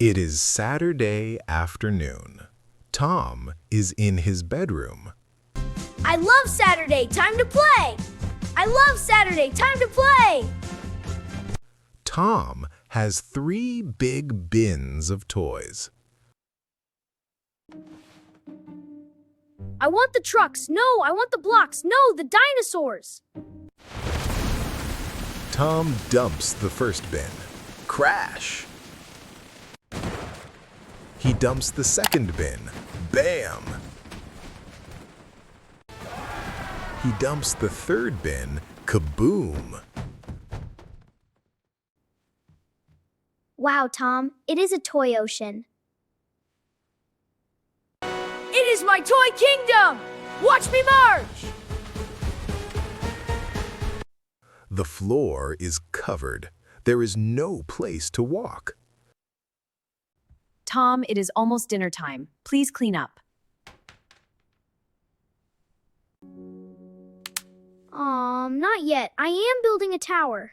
It is Saturday afternoon. Tom is in his bedroom. I love Saturday, time to play! I love Saturday, time to play! Tom has 3 big bins of toys. I want the trucks. No, I want the blocks. No, the dinosaurs. Tom dumps the first bin. Crash! He dumps the second bin. Bam! He dumps the third bin. Kaboom! Wow, Tom, it is a toy ocean. It is my toy kingdom! Watch me march! The floor is covered. There is no place to walk. Tom, it is almost dinner time. Please clean up. Not yet. I am building a tower.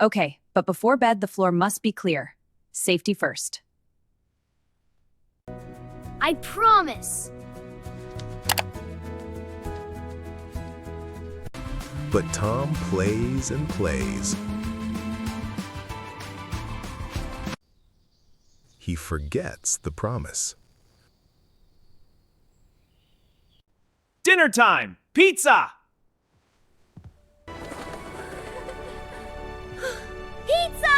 Okay, but before bed, the floor must be clear. Safety first. I promise. But Tom plays and plays. He forgets the promise. Dinner time! Pizza! Pizza!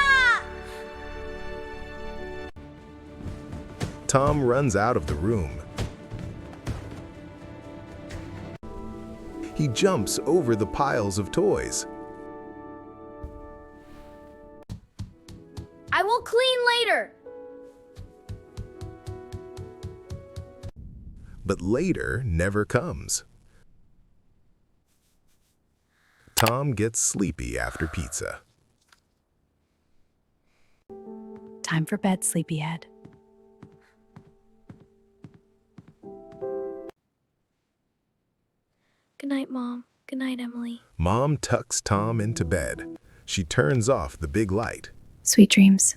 Tom runs out of the room. He jumps over the piles of toys. I will clean later. But later never comes. Tom gets sleepy after pizza. Time for bed, sleepyhead. Good night, Mom. Good night, Emily. Mom tucks Tom into bed. She turns off the big light. Sweet dreams.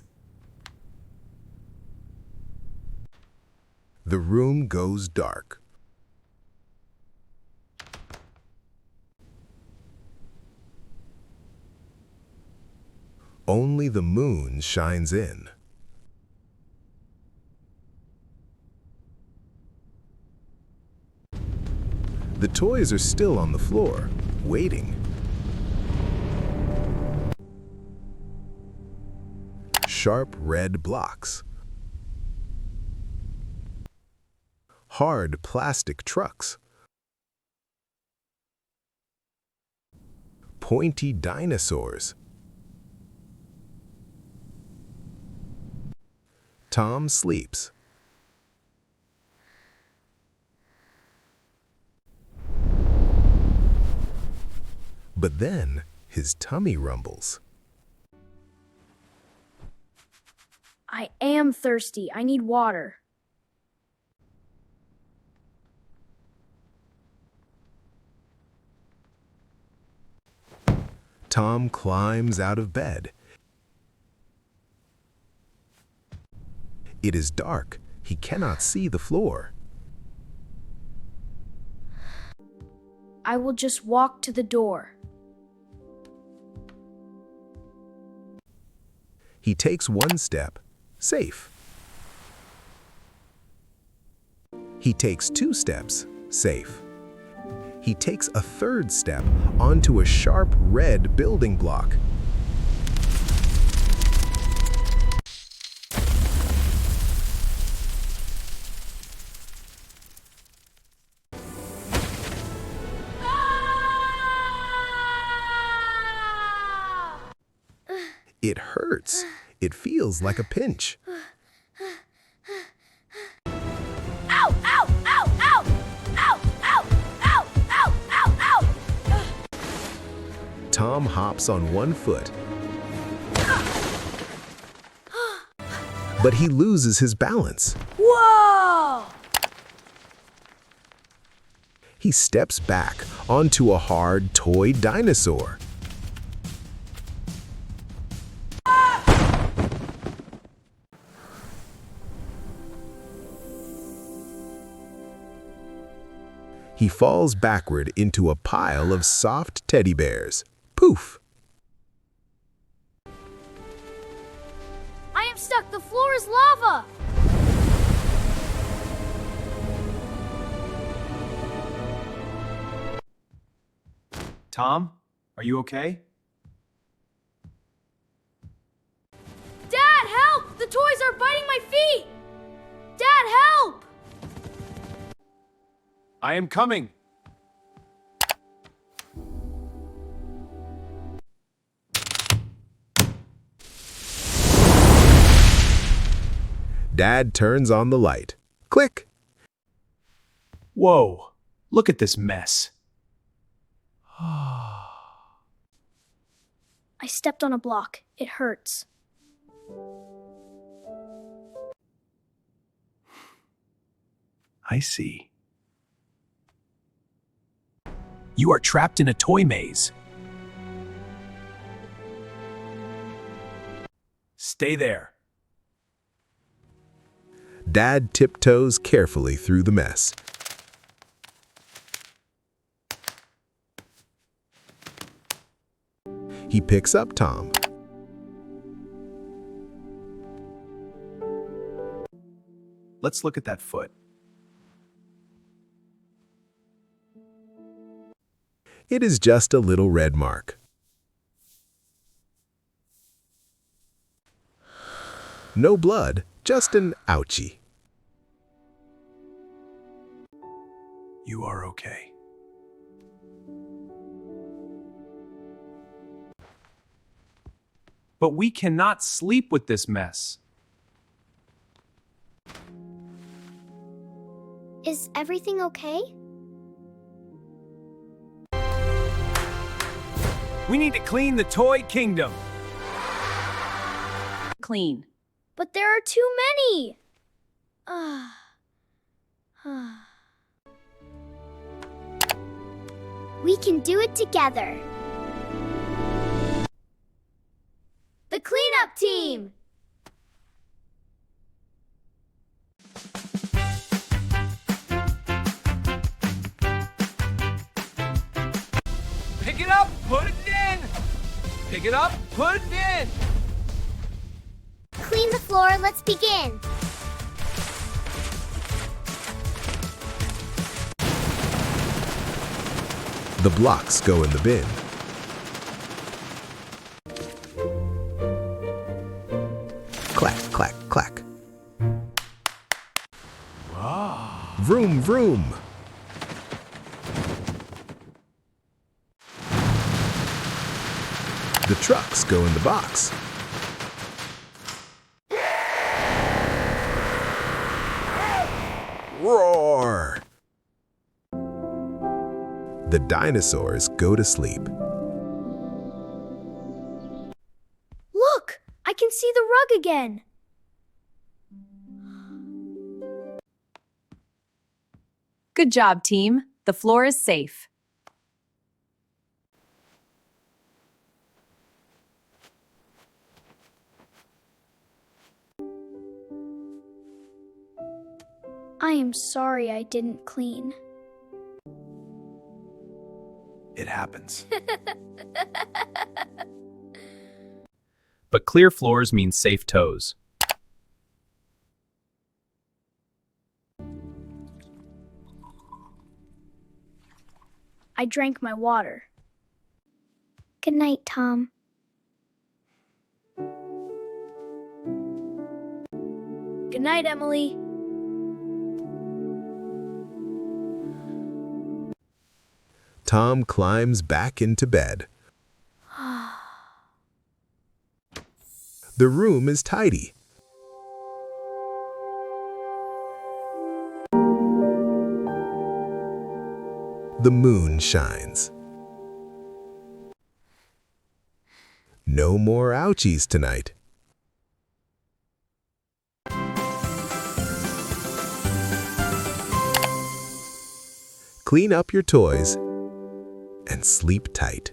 The room goes dark. Only the moon shines in. The toys are still on the floor, waiting. Sharp red blocks. Hard plastic trucks. Pointy dinosaurs. Tom sleeps. But then his tummy rumbles. I am thirsty. I need water. Tom climbs out of bed. It is dark. He cannot see the floor. I will just walk to the door. He takes 1 step. Safe. He takes 2 steps. Safe. He takes a 3rd step onto a sharp red building block. It hurts. It feels like a pinch. Ow! Ow! Ow! Ow! Ow! Ow! Ow! Ow! Ow! Ow! Tom hops on 1 foot. But he loses his balance. Whoa! He steps back onto a hard toy dinosaur. He falls backward into a pile of soft teddy bears. Poof! I am stuck. The floor is lava. Tom, are you okay? Dad, help! The toys are biting my feet. Dad, help! I am coming. Dad turns on the light. Click! Whoa, look at this mess. I stepped on a block. It hurts. I see. You are trapped in a toy maze. Stay there. Dad tiptoes carefully through the mess. He picks up Tom. Let's look at that foot. It is just a little red mark. No blood, just an ouchie. You are okay. But we cannot sleep with this mess. Is everything okay? We need to clean the toy kingdom. Clean. But there are too many. We can do it together. The cleanup team. Pick it up, put it in. Pick it up, put it in. Clean the floor, let's begin. The blocks go in the bin. Clack, clack, clack. Vroom, vroom. The trucks go in the box. Roar! The dinosaurs go to sleep. Look, I can see the rug again. Good job, team. The floor is safe. I am sorry I didn't clean. It happens. But clear floors mean safe toes. I drank my water. Good night, Tom. Good night, Emily. Tom climbs back into bed. The room is tidy. The moon shines. No more ouchies tonight. Clean up your toys and sleep tight.